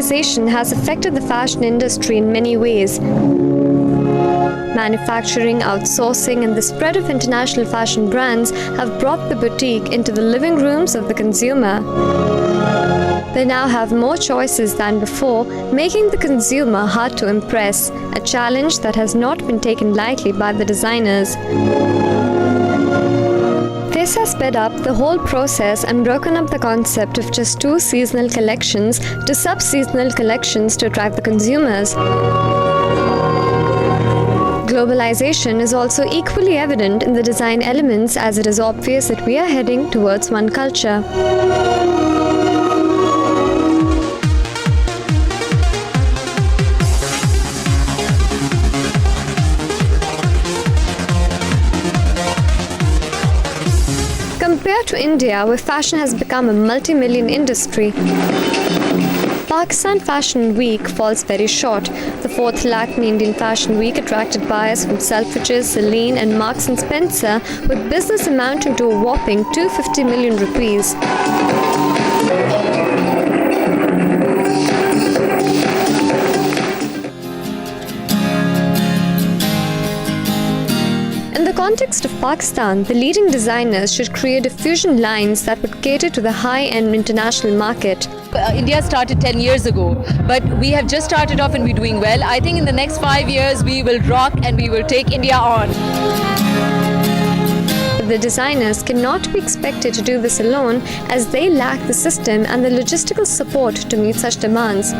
globalization has affected the fashion industry in many ways. Manufacturing, outsourcing, and the spread of international fashion brands have brought the boutique into the living rooms of the consumer. They now have more choices than before, making the consumer hard to impress, a challenge that has not been taken lightly by the designers. This has sped up the whole process and broken up the concept of just 2 seasonal collections to sub-seasonal collections to attract the consumers. Globalization is also equally evident in the design elements, as it is obvious that we are heading towards one culture. Compared to India, where fashion has become a multi-million industry, Pakistan Fashion Week falls very short. The 4th Lakme Indian Fashion Week attracted buyers from Selfridges, Celine and Marks & Spencer, with business amounting to a whopping 250 million rupees. In the context of Pakistan, the leading designers should create diffusion lines that would cater to the high-end international market. India started 10 years ago, but we have just started off and we're doing well. I think in the next 5 years we will rock and we will take India on. The designers cannot be expected to do this alone, as they lack the system and the logistical support to meet such demands.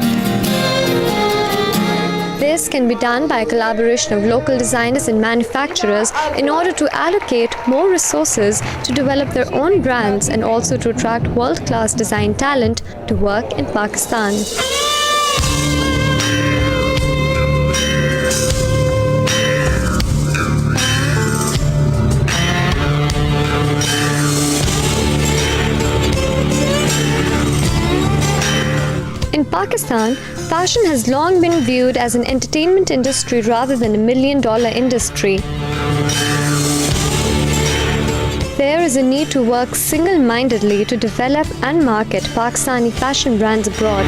This can be done by a collaboration of local designers and manufacturers in order to allocate more resources to develop their own brands and also to attract world-class design talent to work in Pakistan. In Pakistan, fashion has long been viewed as an entertainment industry rather than a million-dollar industry. There is a need to work single-mindedly to develop and market Pakistani fashion brands abroad.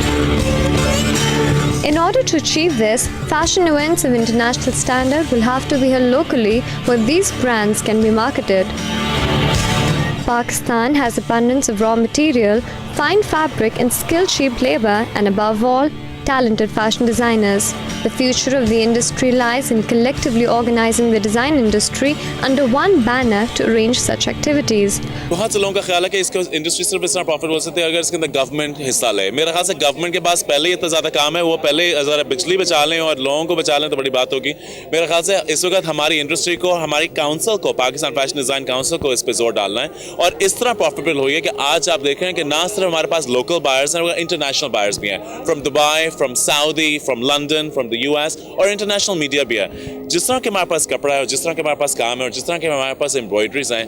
In order to achieve this, fashion events of international standard will have to be held locally where these brands can be marketed. Pakistan has abundance of raw material, fine fabric and skilled cheap labor, and above all, talented fashion designers. The future of the industry lies in collectively organizing the design industry under one banner to arrange such activities. बहुत से लोगों का ख्याल है कि इसको industry सिर्फ इस तरह प्रॉफिट हो सकती है अगर इसके अंदर गवर्नमेंट हिस्सा ले. मेरा ख्याल से गवर्नमेंट के पास पहले ही इतना ज़्यादा काम है, वो पहले ज़रा बिजली बचा लें और लोगों को बचा लें तो बड़ी बात होगी. मेरा ख्याल से इस वक्त हमारी इंडस्ट्री को, हमारी काउंसिल को, पाकिस्तान फैशन डिज़ाइन काउंसिल को इस पर जोर डालना है और इस तरह प्रॉफिटेबल हुई है कि आज आप देख रहे हैं कि ना सिर्फ हमारे पास लोकल बायर्स हैं, इंटरनेशनल बायर्स भी हैं, from Dubai, from Saudi, from London, from the US, और इंटरनेशनल मीडिया भी है. जिस तरह के हमारे पास कपड़ा है और जिस तरह के हमारे पास काम है और जिस तरह के हमारे पास एम्ब्रॉयडरीज हैं,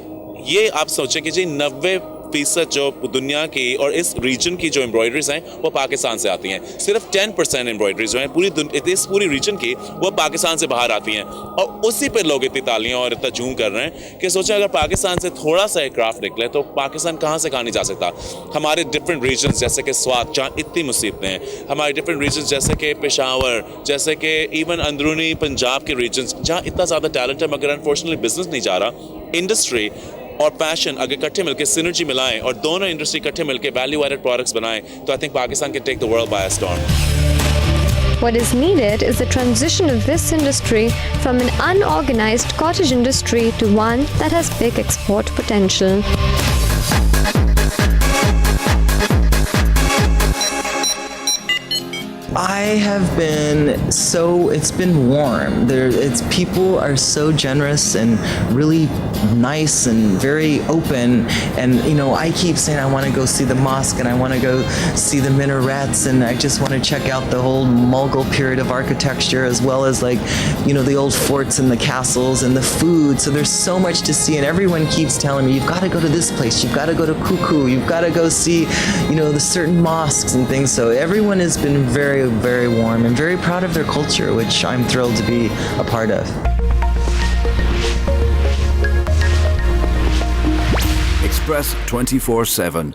ये आप सोचें कि जी 90% जो दुनिया की और इस रीजन की जो एम्ब्रॉयडरीज हैं वो पाकिस्तान से आती हैं. सिर्फ 10% एम्ब्रॉयडरीज जो हैं इस पूरी रीजन की वो पाकिस्तान से बाहर आती हैं और उसी पे लोग इतनी तालियां और इतना झूम कर रहे हैं कि सोचें अगर पाकिस्तान से थोड़ा सा एक क्राफ्ट निकले तो पाकिस्तान कहाँ से कहाँ नहीं जा सकता. हमारे डिफरेंट रीजन्स जैसे कि स्वात जहाँ इतनी मुसीबतें हैं, हमारे डिफरेंट रीजन्स जैसे कि पेशावर, जैसे कि इवन अंदरूनी पंजाब के रीजन्स जहाँ इतना ज़्यादा टैलेंट है मगर अनफॉर्चुनेटली बिजनेस नहीं जा रहा. इंडस्ट्री और पैशन अगर इकट्ठे मिलकर सिनर्जी मिलाएं और दोनों इंडस्ट्री इकट्ठे मिलकर वैल्यू एडेड प्रोडक्ट्स बनाएं तो I think Pakistan can take the world by a storm. What is needed is the transition of this industry from an unorganized cottage industry to one that has big export potential. It's been warm. People are so generous and really nice and very open. And, I keep saying I want to go see the mosque and I want to go see the minarets and I just want to check out the whole Mughal period of architecture as well as the old forts and the castles and the food. So there's so much to see and everyone keeps telling me, you've got to go to this place, you've got to go to Kuku, you've got to go see, the certain mosques and things. So everyone has been very, very warm and very proud of their culture, which I'm thrilled to be a part of. Express 24/7.